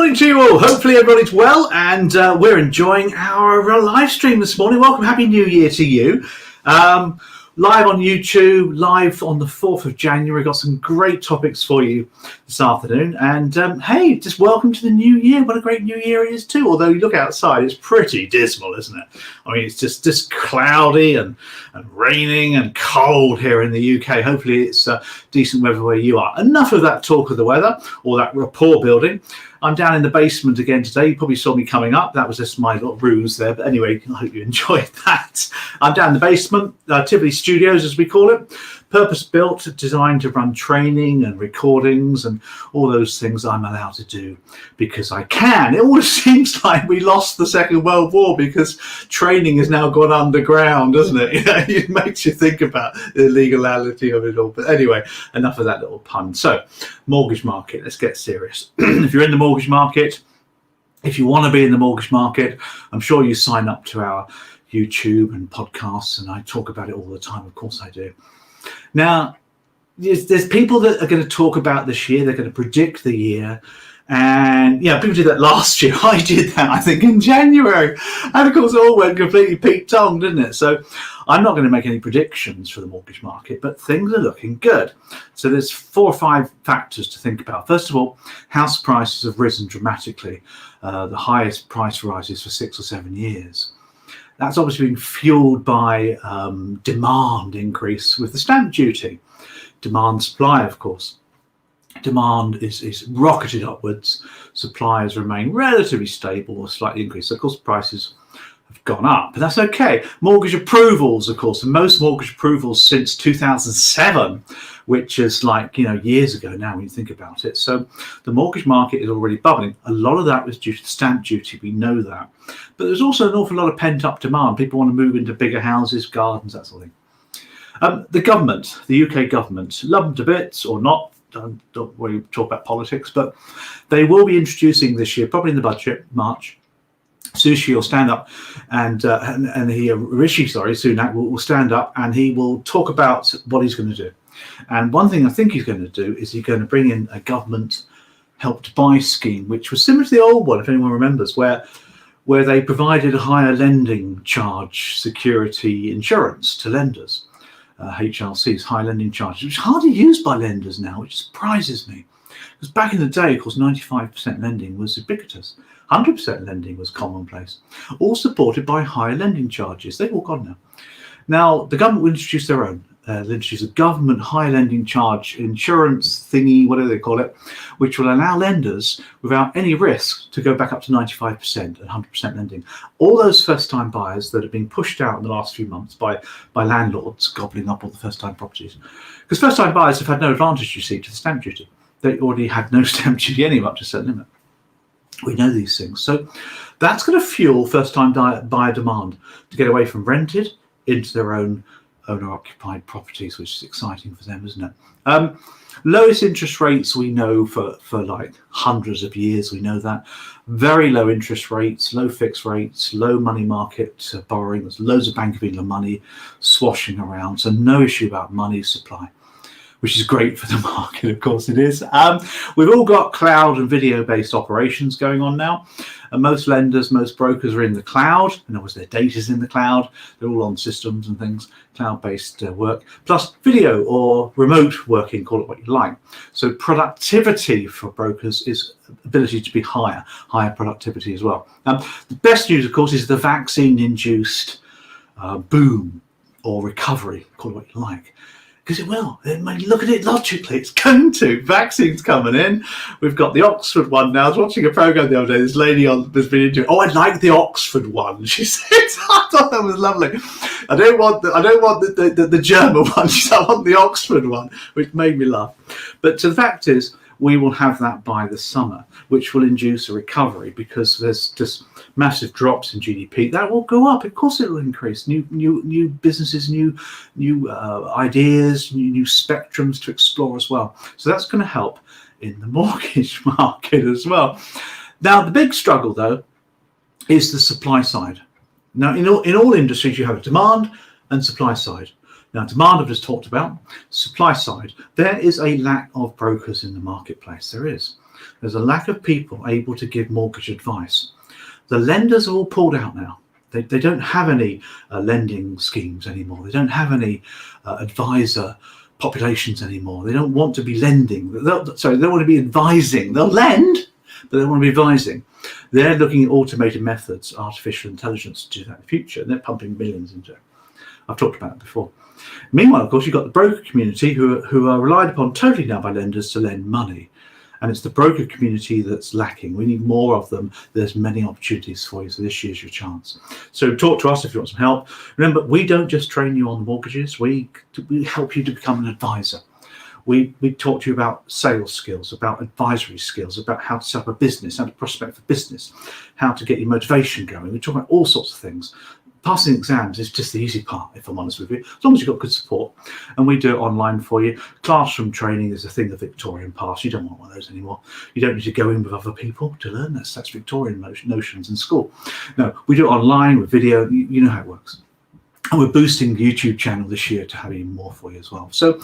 morning to you all. Hopefully everybody's well, and we're enjoying our live stream this morning. Welcome, Happy New Year to you. Live on YouTube, live on the 4th of January. Got some great topics for you this afternoon. And hey, just welcome to the new year. What a great new year it is too. Although you look outside, it's pretty dismal, isn't it? I mean, it's just cloudy and raining and cold here in the UK. Hopefully it's decent weather where you are. Enough of that talk of the weather or that rapport building. I'm down in the basement again today. You probably saw me coming up. That was just my little ruse there. But anyway, I hope you enjoyed that. I'm down in the basement, Tivoli Studios, as we call it. Purpose-built, designed to run training and recordings and all those things I'm allowed to do because I can. It always seems like we lost the Second World War because training has now gone underground, doesn't it? You know, it makes you think about the legality of it all. But anyway, enough of that little pun. So, mortgage market, let's get serious. If you're in the mortgage market, if you want to be in the mortgage market, I'm sure you sign up to our YouTube and podcasts, and I talk about it all the time. Of course I do. Now, there's people that are going to talk about this year. They're going to predict the year. And, yeah, people did that last year. I did that, I think, in January. And, of course, it all went completely Pete-tong, didn't it? So I'm not going to make any predictions for the mortgage market, but things are looking good. So there's 4 or 5 factors to think about. First of all, house prices have risen dramatically, the highest price rises for 6 or 7 years. That's obviously been fueled by demand increase with the stamp duty. Demand supply, of course. Demand is rocketed upwards. Supply has remained relatively stable or slightly increased. So, of course, prices have gone up, but that's okay. Mortgage approvals, of course, and most mortgage approvals since 2007, which is like, you know, years ago now when you think about it. So the mortgage market is already bubbling. A lot of that was due to the stamp duty. We know that. But there's also an awful lot of pent-up demand. People want to move into bigger houses, gardens, that sort of thing. The government, the UK government, love them to bits or not. Don't worry, talk about politics, but they will be introducing this year, probably in the budget, March. Sushi will stand up and Rishi Sunak will stand up and he will talk about what he's going to do. And one thing I think he's going to do is he's going to bring in a government help to buy scheme, which was similar to the old one, if anyone remembers, where they provided a higher lending charge security insurance to lenders. HLCs, high lending charges, which is hardly used by lenders now, which surprises me. Because back in the day, of course, 95% lending was ubiquitous. 100% lending was commonplace, all supported by higher lending charges. They've all gone now. Now, the government will introduce their own. They'll introduce a government high lending charge insurance thingy, whatever they call it, which will allow lenders without any risk to go back up to 95% and 100% lending. All those first-time buyers that have been pushed out in the last few months by landlords gobbling up all the first-time properties. Because first-time buyers have had no advantage, you see, to the stamp duty. They already had no stamp duty anyway up to a certain limit. We know these things. So that's going to fuel first-time buyer demand to get away from rented into their own owner-occupied properties, which is exciting for them, isn't it? Lowest interest rates we know for like hundreds of years. We know that. Very low interest rates, low fixed rates, low money market borrowing. There's loads of Bank of England money swashing around. So no issue about money supply, which is great for the market, of course it is. We've all got cloud and video-based operations going on now. And most lenders, most brokers are in the cloud, and obviously their data's in the cloud. They're all on systems and things, cloud-based work, plus video or remote working, call it what you like. So productivity for brokers is ability to be higher productivity as well. The best news, of course, is the vaccine-induced boom or recovery, call it what you like. Because it will. Look at it logically. It's going to. Vaccines coming in. We've got the Oxford one now. I was watching a program the other day. This lady has been into it. Oh, I like the Oxford one. She said. I thought that was lovely. I don't want the German one. She said, I want the Oxford one, which made me laugh. But the fact is, we will have that by the summer, which will induce a recovery because there's just massive drops in GDP. That will go up. Of course, it will increase. New businesses, new ideas, new spectrums to explore as well. So that's going to help in the mortgage market as well. Now, the big struggle, though, is the supply side. Now, in all industries, you have a demand and supply side. Now, demand I've just talked about. Supply side, there is a lack of brokers in the marketplace. There is. There's a lack of people able to give mortgage advice. The lenders are all pulled out now. They don't have any lending schemes anymore. They don't have any advisor populations anymore. They don't want to be lending. They don't want to be advising. They'll lend, but they want to be advising. They're looking at automated methods, artificial intelligence to do that in the future, and they're pumping millions into it. I've talked about it before. Meanwhile, of course, you've got the broker community who are relied upon totally now by lenders to lend money. And it's the broker community that's lacking. We need more of them. There's many opportunities for you, so this year's your chance. So talk to us if you want some help. Remember, we don't just train you on mortgages. We help you to become an advisor. We talk to you about sales skills, about advisory skills, about how to set up a business, how to prospect for business, how to get your motivation going. We talk about all sorts of things. Passing exams is just the easy part, if I'm honest with you, as long as you've got good support. And we do it online for you. Classroom training is a thing of Victorian past. You don't want one of those anymore. You don't need to go in with other people to learn. That's Victorian notions in school. No, we do it online with video. You know how it works. And we're boosting the YouTube channel this year to have even more for you as well. So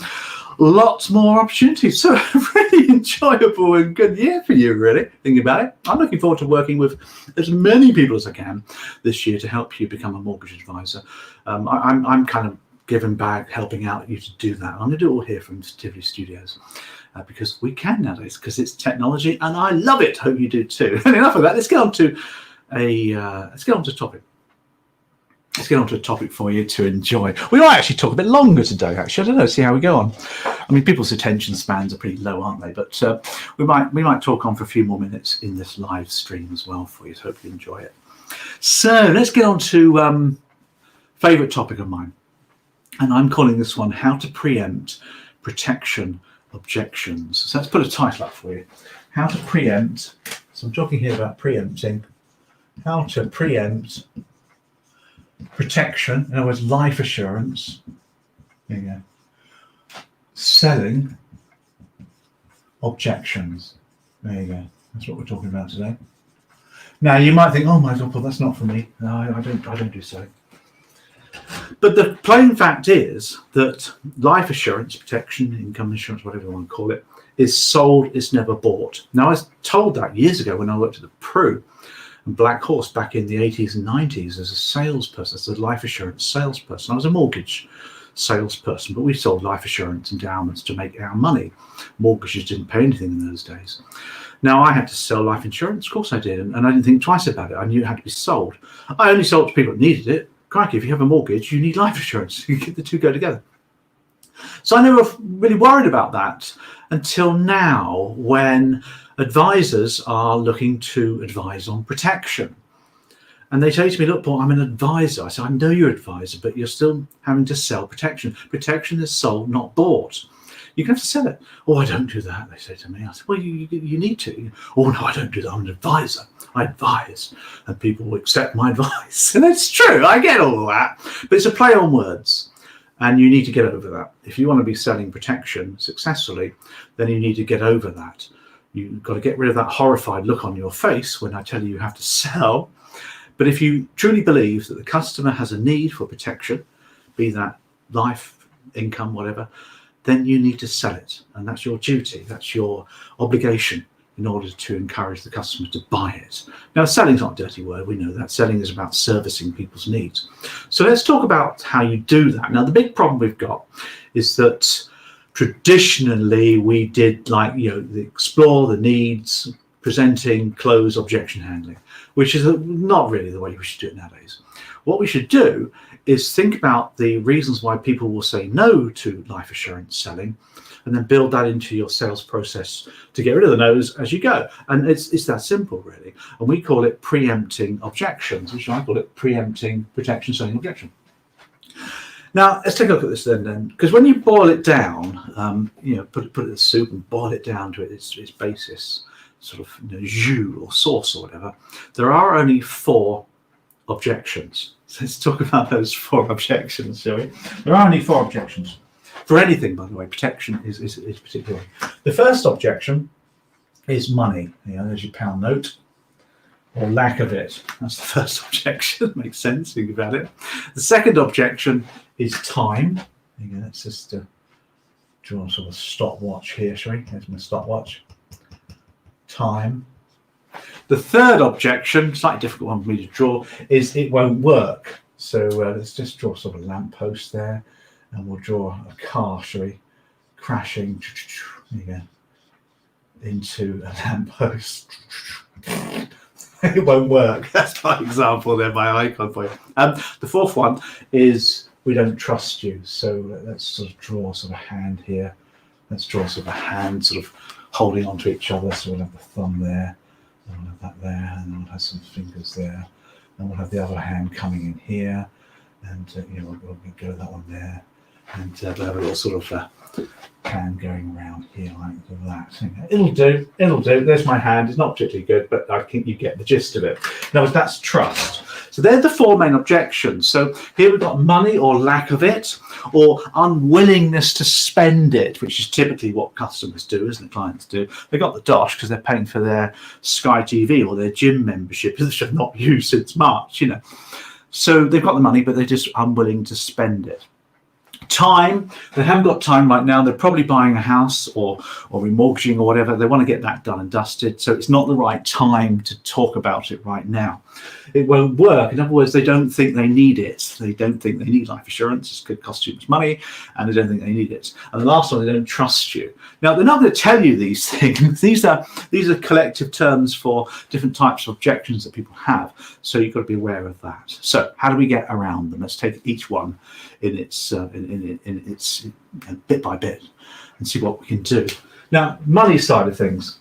lots more opportunities. So really enjoyable and good year for you, really, thinking about it. I'm looking forward to working with as many people as I can this year to help you become a mortgage advisor. I'm kind of giving back, helping out you to do that. I'm going to do it all here from Tivoli Studios because we can nowadays, because it's technology and I love it. Hope you do too. And enough of that. Let's get on to a topic. Let's get on to a topic for you to enjoy. We might actually talk a bit longer today, actually. I don't know, see how we go on. I mean, people's attention spans are pretty low, aren't they? But we might talk on for a few more minutes in this live stream as well for you, so hope you enjoy it. So let's get on to favourite topic of mine. And I'm calling this one, How to Preempt Protection Objections. So let's put a title up for you. How to preempt, so I'm talking here about preempting, how to preempt protection, in other words, life assurance. There you go. Selling objections. There you go. That's what we're talking about today. Now you might think, oh my God, well, that's not for me. No, I don't do selling. But the plain fact is that life assurance, protection, income insurance, whatever you want to call it, is sold, it's never bought. Now I was told that years ago when I worked at the Pru and Black Horse back in the 80s and 90s as a salesperson, as a life assurance salesperson. I was a mortgage salesperson, but we sold life assurance endowments to make our money. Mortgages didn't pay anything in those days. Now I had to sell life insurance, of course I did, and I didn't think twice about it. I knew it had to be sold. I only sold to people that needed it. Crikey, if you have a mortgage, you need life insurance. The two go together. So I never really worried about that until now, when advisors are looking to advise on protection. And they say to me, look, Paul, I'm an advisor. I say, I know you're an advisor, but you're still having to sell protection. Protection is sold, not bought. You can have to sell it. Oh, I don't do that, they say to me. I said, well, you need to. Oh, no, I don't do that. I'm an advisor. I advise, and people will accept my advice. And it's true. I get all of that. But it's a play on words. And you need to get over that. If you want to be selling protection successfully, then you need to get over that. You've got to get rid of that horrified look on your face when I tell you have to sell. But if you truly believe that the customer has a need for protection, be that life, income, whatever, then you need to sell it. And that's your duty. That's your obligation in order to encourage the customer to buy it. Now, selling's not a dirty word. We know that. Selling is about servicing people's needs. So let's talk about how you do that. Now, the big problem we've got is that traditionally we did the explore the needs, presenting, close, objection handling, which is not really the way we should do it nowadays. What we should do is think about the reasons why people will say no to life assurance selling, and then build that into your sales process to get rid of the no's as you go. And it's that simple, really. And we call it preempting objections, which I call it preempting protection selling objection. Now, let's take a look at this then, because when you boil it down, put it in the soup and boil it down to its basis, sort of jus or sauce or whatever, there are only 4 objections. So let's talk about those 4 objections, shall we? There are only 4 objections. For anything, by the way, protection is particular. The first objection is money. There's your pound note, or lack of it. That's the first objection. Makes sense, think about it. The second objection is time. Let's just draw a sort of stopwatch here, shall we? There's my stopwatch. time. The third objection, slightly difficult one for me to draw, is it won't work. So let's just draw sort of a lamppost there, and we'll draw a car, shall we, crashing into a lamppost. It won't work. That's my example there, my icon for you. The fourth one is we don't trust you. So let's sort of draw sort of a hand here. Let's draw sort of a hand sort of holding onto each other. So we'll have the thumb there, and we'll have that there, and then we'll have some fingers there, and we'll have the other hand coming in here, and we'll go that one there, and we'll have a little sort of hand going around here like that. It'll do. There's my hand. It's not particularly good, but I think you get the gist of it. Now, that's trust. So they're the four main objections. So here we've got money or lack of it, or unwillingness to spend it, which is typically what customers do, isn't it? Clients do. They got the dosh because they're paying for their Sky TV or their gym membership, which they've not used since March, So they've got the money, but they're just unwilling to spend it. Time, they haven't got time right now. They're probably buying a house or remortgaging or whatever. They want to get that done and dusted. So it's not the right time to talk about it right now. It won't work. In other words, they don't think they need it. They don't think they need life assurance. It's going to cost too much money, and they don't think they need it. And the last one, they don't trust you. Now, they're not going to tell you these things. These are collective terms for different types of objections that people have. So you've got to be aware of that. So how do we get around them? Let's take each one in its bit by bit and see what we can do. Now, money side of things.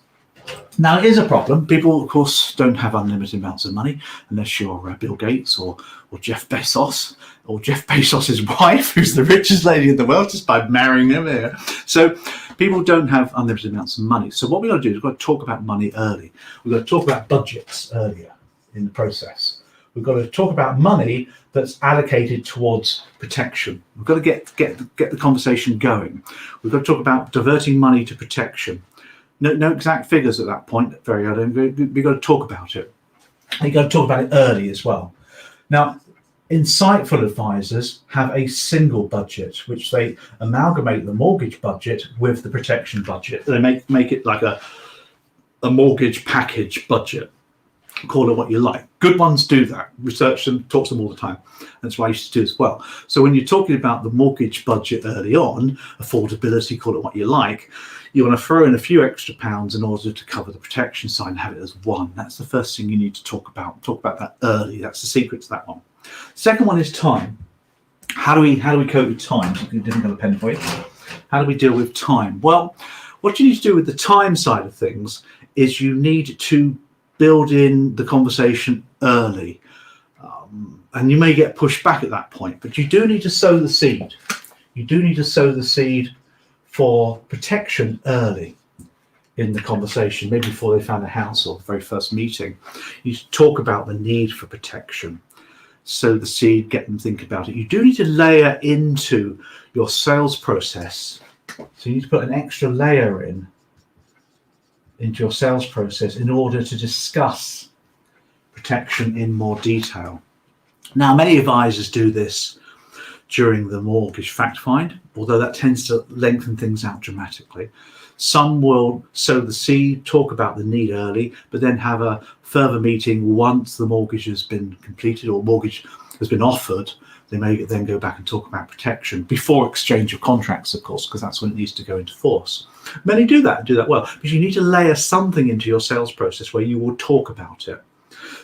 Now, it is a problem. People, of course, don't have unlimited amounts of money unless you're Bill Gates or Jeff Bezos or Jeff Bezos' wife, who's the richest lady in the world, just by marrying him. So people don't have unlimited amounts of money. So what we've got to do is we've got to talk about money early. We've got to talk about budgets earlier in the process. We've got to talk about money that's allocated towards protection. We've got to get the conversation going. We've got to talk about diverting money to protection. No exact figures at that point, very early. We've got to talk about it. And you've got to talk about it early as well. Now, insightful advisors have a single budget, which they amalgamate the mortgage budget with the protection budget. They make it like a mortgage package budget. Call it what you like. Good ones do that. Research them, talk to them all the time. That's what I used to do as well. So when you're talking about the mortgage budget early on, affordability, call it what you like, you want to throw in a few extra pounds in order to cover the protection side and have it as one. That's the first thing you need to talk about. Talk about that early. That's the secret to that one. Second one is time. How do we cope with time? So I didn't get a pen for you. How do we deal with time? Well, what you need to do with the time side of things is you need to build in the conversation early, and you may get pushed back at that point, but you do need to sow the seed. You do need to sow the seed for protection early in the conversation, maybe before they found a house or the very first meeting. You talk about the need for protection, sow the seed, get them to think about it. You do need to layer into your sales process, so you need to put an extra layer into your sales process in order to discuss protection in more detail. Now, many advisors do this during the mortgage fact find, although that tends to lengthen things out dramatically. Some will sow the seed, talk about the need early, but then have a further meeting once the mortgage has been completed or mortgage has been offered. They may then go back and talk about protection before exchange of contracts, of course, because that's when it needs to go into force. Many do that well, but you need to layer something into your sales process where you will talk about it.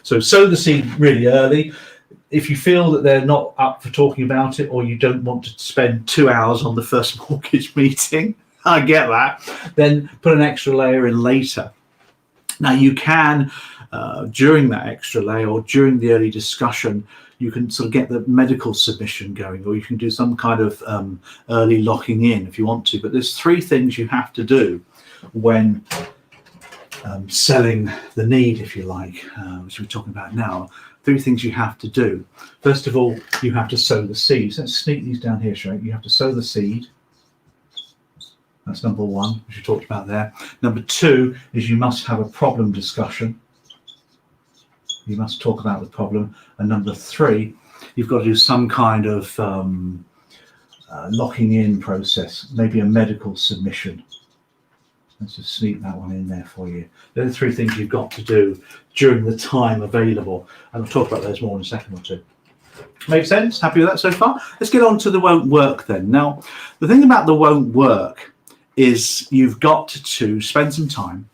So sow the seed really early. If you feel that they're not up for talking about it, or you don't want to spend 2 hours on the first mortgage meeting, I get that, then put an extra layer in later. Now you can, during that extra layer or during the early discussion, you can sort of get the medical submission going, or you can do some kind of early locking in if you want to. But there's 3 things you have to do when selling the need, if you like, which we're talking about now. 3 things you have to do. First of all, you have to sow the seed. So let's sneak these down here, shall we? You have to sow the seed. That's number 1, which we talked about there. Number 2 is you must have a problem discussion. You must talk about the problem. And number 3, you've got to do some kind of locking in process, maybe a medical submission. Let's just sneak that one in there for you. There are the 3 things you've got to do during the time available, and I'll talk about those more in a second or two. Make sense? Happy with that so far? Let's get on to the won't work then. Now, the thing about the won't work is you've got to spend some time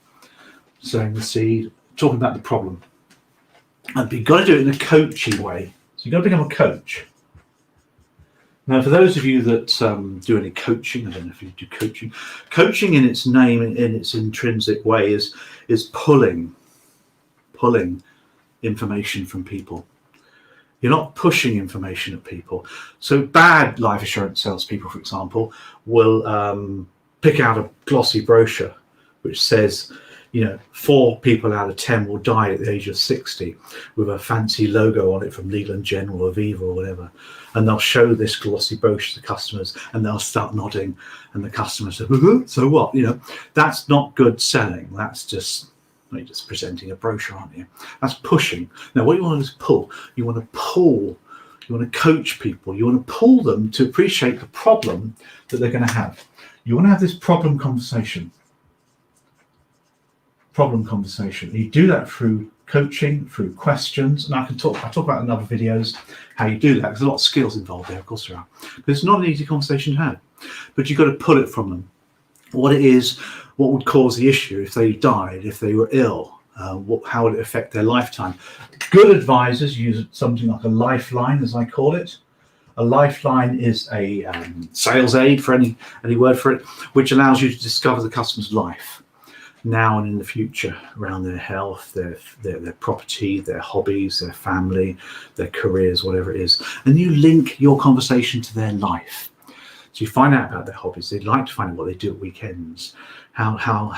sowing the seed, talking about the problem. And you've got to do it in a coachy way. So you've got to become a coach. Now, for those of you that do any coaching, I don't know if you do coaching. Coaching in its name, in its intrinsic way, is pulling information from people. You're not pushing information at people. So bad life assurance salespeople, for example, will pick out a glossy brochure which says, 4 people out of 10 will die at the age of 60 with a fancy logo on it from Leland General or Aviva or whatever. And they'll show this glossy brochure to customers and they'll start nodding and the customer says, so what? That's not good selling. That's just, you're just presenting a brochure, aren't you? That's pushing. Now, what you want is pull. You want to pull. You want to coach people. You want to pull them to appreciate the problem that they're going to have. You want to have this problem conversation. You do that through coaching, through questions, and I'll talk about in other videos how you do that. There's a lot of skills involved there, of course there are. But it's not an easy conversation to have. But you've got to pull it from them. What it is, what would cause the issue if they died, if they were ill, how would it affect their lifetime? Good advisors use something like a lifeline, as I call it. A lifeline is a sales aid, for any word for it, which allows you to discover the customer's life now and in the future around their health, their property, their hobbies, their family, their careers, whatever it is. And you link your conversation to their life. So you find out about their hobbies. They'd like to find out what they do at weekends. How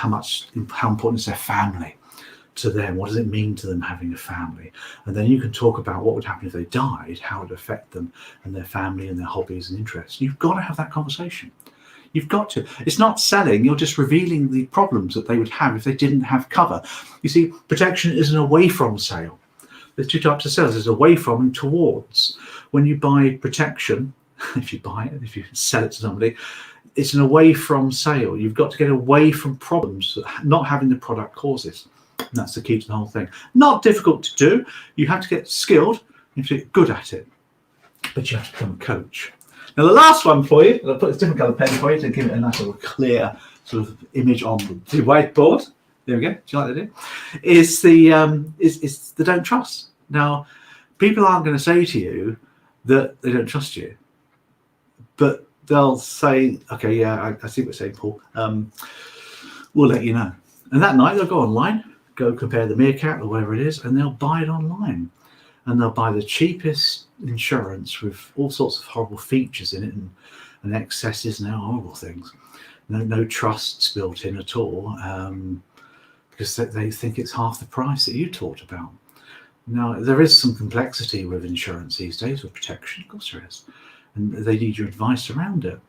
important is their family to them? What does it mean to them having a family? And then you can talk about what would happen if they died, how it would affect them and their family and their hobbies and interests. You've got to have that conversation. You've got to. It's not selling. You're just revealing the problems that they would have if they didn't have cover. You see, protection is an away from sale. There's 2 types of sales. There's away from and towards. When you buy protection, if you buy it, if you sell it to somebody, it's an away from sale. You've got to get away from problems that not having the product causes. And that's the key to the whole thing. Not difficult to do. You have to get skilled. You have to get good at it. But you have to become a coach. Now, the last one for you, I'll put a different colour pen for you to give it a nice little clear sort of image on the whiteboard. There we go. Do you like that idea? Is the don't trust. Now, people aren't going to say to you that they don't trust you, but they'll say, okay, yeah, I see what you're saying, Paul. We'll let you know. And that night they'll go online, go compare the Meerkat or whatever it is, and they'll buy it online. And they'll buy the cheapest insurance with all sorts of horrible features in it and excesses and horrible things. No trusts built in at all, because they think it's half the price that you talked about. Now, there is some complexity with insurance these days, with protection, of course there is. And they need your advice around it.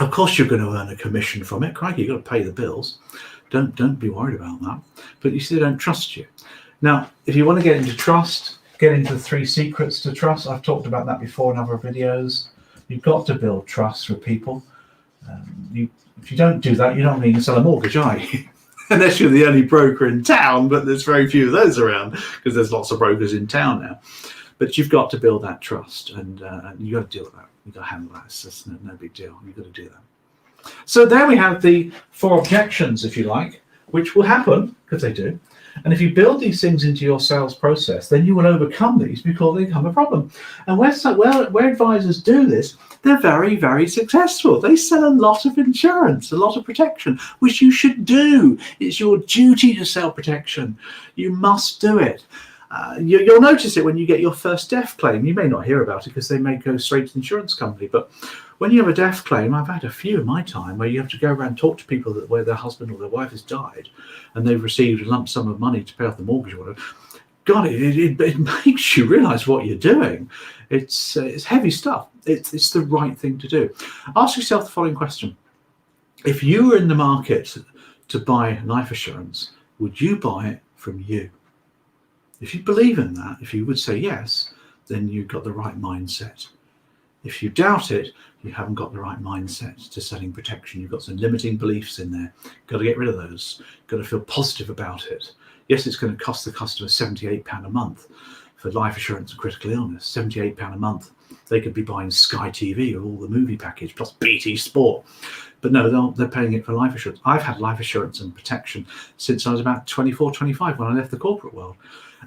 Of course you're going to earn a commission from it. Crikey, you've got to pay the bills. Don't be worried about that. But you see, they don't trust you. Now, if you want to get into trust, get into the 3 secrets to trust. I've talked about that before in other videos. You've got to build trust with people. If you don't do that, you're not going to sell a mortgage, are you? Unless you're the only broker in town, but there's very few of those around because there's lots of brokers in town now. But you've got to build that trust, and you've got to deal with that. You've got to handle that. It's just no big deal. You've got to do that. So there we have the 4 objections, if you like, which will happen, because they do. And if you build these things into your sales process, then you will overcome these before they become a problem. And where advisors do this, they're very, very successful. They sell a lot of insurance, a lot of protection, which you should do. It's your duty to sell protection. You must do it. You'll notice it when you get your first death claim. You may not hear about it because they may go straight to the insurance company. But when you have a death claim, I've had a few in my time where you have to go around and talk to people where their husband or their wife has died and they've received a lump sum of money to pay off the mortgage or whatever. God, it makes you realise what you're doing. It's heavy stuff. It's the right thing to do. Ask yourself the following question. If you were in the market to buy life assurance, would you buy it from you? If you believe in that, if you would say yes, then you've got the right mindset. If you doubt it, you haven't got the right mindset to selling protection. You've got some limiting beliefs in there. Got to get rid of those. Got to feel positive about it. Yes, it's going to cost the customer £78 a month for life assurance and critical illness. £78 a month. They could be buying Sky TV or all the movie package plus BT Sport. But no, they're paying it for life assurance. I've had life assurance and protection since I was about 24, 25 when I left the corporate world.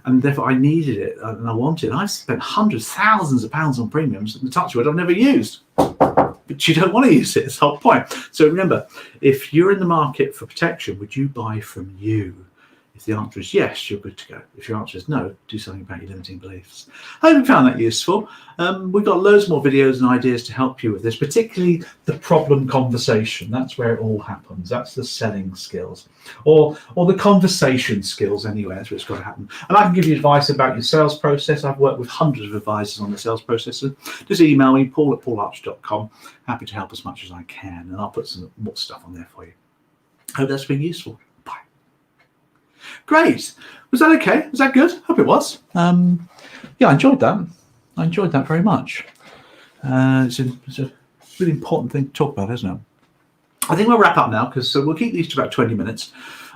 And therefore I needed it and I wanted it. I've spent hundreds, thousands of pounds on premiums, and the touchwood I've never used. But you don't want to use it, it's the whole point. So remember, if you're in the market for protection, would you buy from you? If the answer is yes, you're good to go. If your answer is no, do something about your limiting beliefs. I hope you found that useful. We've got loads more videos and ideas to help you with this, particularly the problem conversation. That's where it all happens. That's the selling skills, or the conversation skills anyway. That's where it's got to happen. And I can give you advice about your sales process. I've worked with hundreds of advisors on the sales process. So just email me, paul@paularcher.com. Happy to help as much as I can, and I'll put some more stuff on there for you. Hope that's been useful. Great. Was that okay? Was that good? Hope it was. Yeah, I enjoyed that. I enjoyed that very much. It's a really important thing to talk about, isn't it? I think we'll wrap up now because we'll keep these to about 20 minutes.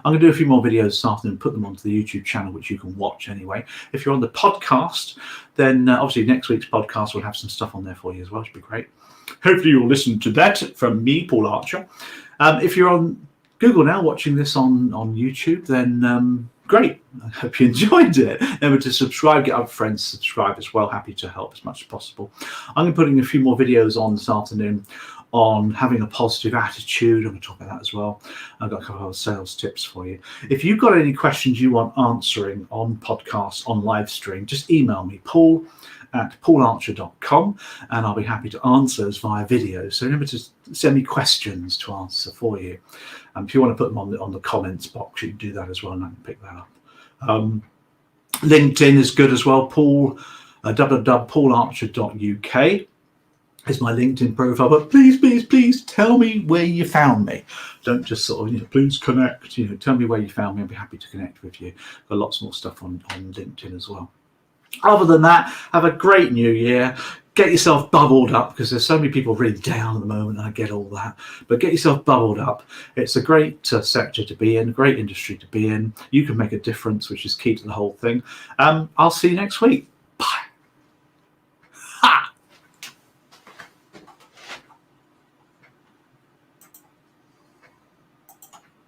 I'm going to do a few more videos this afternoon and put them onto the YouTube channel, which you can watch anyway. If you're on the podcast, then obviously next week's podcast will have some stuff on there for you as well, which would be great. Hopefully you'll listen to that from me, Paul Archer. If you're on Google now watching this on YouTube, then great. I hope you enjoyed it. Remember to subscribe, get other friends to subscribe as well. Happy to help as much as possible. I'm going to be putting a few more videos on this afternoon on having a positive attitude. I'm going to talk about that as well. I've got a couple of sales tips for you. If you've got any questions you want answering on podcasts, on live stream, just email me, paul@paularcher.com, and I'll be happy to answer those via video. So remember to send me questions to answer for you. If you want to put them on the comments box, you can do that as well, and I can pick that up. LinkedIn is good as well. www.paularcher.uk is my LinkedIn profile. But please tell me where you found me. Don't just sort of, please connect. Tell me where you found me. I'll be happy to connect with you. Got lots more stuff on LinkedIn as well. Other than that, have a great new year. Get yourself bubbled up, because there's so many people really down at the moment. I get all that, but get yourself bubbled up. It's a great sector to be in, a great industry to be in. You can make a difference, which is key to the whole thing. I'll see you next week. Bye.